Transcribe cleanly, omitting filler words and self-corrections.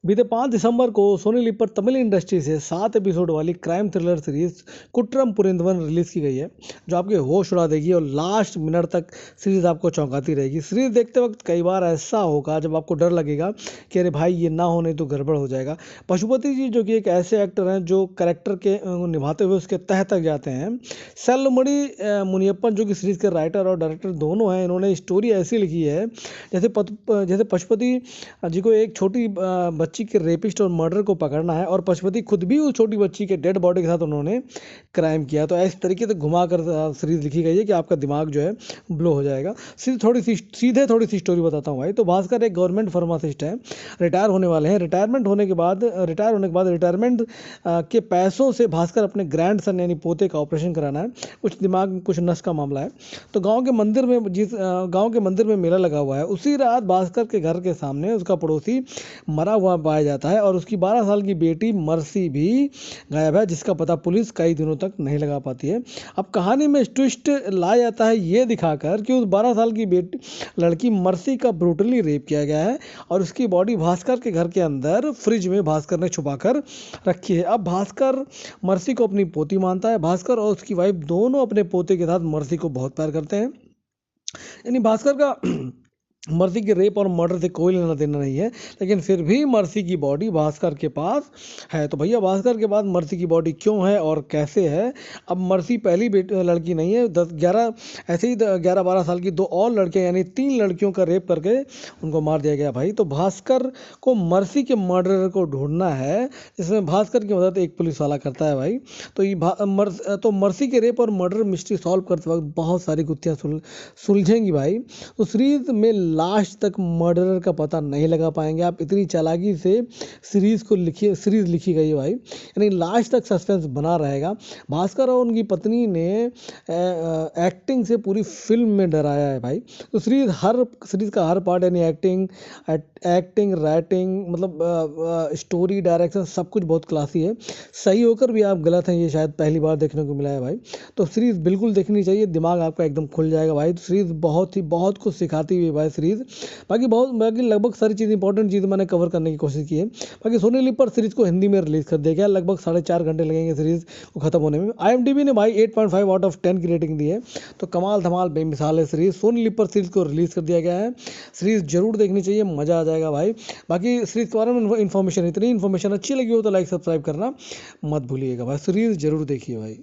बीते 5 दिसंबर को सोनी लिव पर तमिल इंडस्ट्री से 7 एपिसोड वाली क्राइम थ्रिलर सीरीज कुट्रम पुरेंदवन रिलीज की गई है, जो आपके होश उड़ा देगी और लास्ट मिनट तक सीरीज आपको चौंकाती रहेगी। सीरीज देखते वक्त कई बार ऐसा होगा जब आपको डर लगेगा कि अरे भाई ये ना हो, नहीं तो गड़बड़ हो जाएगा। पशुपति जी जो कि एक ऐसे एक्टर हैं जो कैरेक्टर के निभाते हुए उसके तह तक जाते हैं। सेल्वमणि मुनियप्पन जो कि सीरीज के राइटर और डायरेक्टर दोनों हैं, इन्होंने स्टोरी ऐसी लिखी है जैसे पशुपति जी को एक छोटी बच्ची के रेपिस्ट और मर्डर को पकड़ना है और पशुपति खुद भी उस छोटी बच्ची के डेड बॉडी के साथ उन्होंने क्राइम किया। तो इस तरीके से घुमा कर सीरीज लिखी गई है कि आपका दिमाग जो है ब्लो हो जाएगा। सीधे थोड़ी सी स्टोरी बताता हूँ भाई। तो भास्कर एक गवर्नमेंट फार्मासिस्ट है, रिटायर होने वाले हैं। रिटायर होने के बाद रिटायरमेंट के पैसों से भास्कर अपने ग्रैंड सन यानी पोते का ऑपरेशन कराना है। कुछ दिमाग में कुछ नस का मामला है। तो गांव के मंदिर में मेला लगा हुआ है। उसी रात भास्कर के घर के सामने उसका पड़ोसी मरा हुआ पाया जाता है और उसकी 12 साल की बेटी मर्सी भी गायब है, जिसका पता पुलिस कई दिनों तक नहीं लगा पाती है। अब कहानी में ट्विस्ट लाया जाता है ये दिखाकर कि उस 12 साल की बेटी लड़की मर्सी का ब्रूटली रेप किया गया है और उसकी बॉडी भास्कर के घर के अंदर फ्रिज में भास्कर ने छुपाकर रखी है। अब भास्कर मर्सी को अपनी पोती मानता है। भास्कर और उसकी वाइफ दोनों अपने पोते के साथ मर्सी को बहुत प्यार करते हैं। यानी भास्कर का मर्सी के रेप और मर्डर से कोई लेना देना नहीं है, लेकिन फिर भी मर्सी की बॉडी भास्कर के पास है। तो भैया भास्कर के पास मर्सी की बॉडी क्यों है और कैसे है? अब मर्सी पहली लड़की नहीं है, 10-11 ऐसे ही 11-12 साल की 2 और लड़कियां यानी 3 लड़कियों का रेप करके उनको मार दिया गया भाई। तो भास्कर को मर्सी के मर्डरर को ढूंढना है, जिसमें भास्कर की मदद एक पुलिस वाला करता है भाई। तो मर्सी के रेप और मर्डर मिस्ट्री सॉल्व करते वक्त बहुत सारी गुत्थियां सुलझेंगी भाई। तो सीरीज में लास्ट तक मर्डरर का पता नहीं लगा पाएंगे आप, इतनी चालाकी से सीरीज लिखी गई है भाई। यानी लास्ट तक सस्पेंस बना रहेगा। भास्कर और उनकी पत्नी ने एक्टिंग से पूरी फिल्म में डराया है भाई। तो सीरीज का हर पार्ट यानी एक्टिंग राइटिंग मतलब स्टोरी डायरेक्शन सब कुछ बहुत क्लासी है। सही होकर भी आप गलत हैं, ये शायद पहली बार देखने को मिला है भाई। तो सीरीज बिल्कुल देखनी चाहिए, दिमाग आपका एकदम खुल जाएगा भाई। तो सीरीज बहुत कुछ सिखाती हुई भाई सीरीज। बाकी लगभग सारी चीज़ इंपॉर्टेंट चीज़ मैंने कवर करने की कोशिश की है। बाकी सोनी लिव पर सीरीज को हिंदी में रिलीज कर दिया गया। लगभग 4.5 घंटे लगेंगे सीरीज को खत्म होने में। IMDb ने भाई 8.5 आउट ऑफ 10 की रेटिंग दी है। तो कमाल धमाल बेमिसाल है सीरीज। सोनी लिव पर सीरीज को रिलीज कर दिया गया है। सीरीज जरूर देखनी चाहिए, मजा आ जाएगा भाई। बाकी सीरीज के बारे में इन्फॉर्मेशन अच्छी लगी हो तो लाइक सब्सक्राइब करना मत भूलिएगा भाई। सीरीज जरूर देखिए भाई।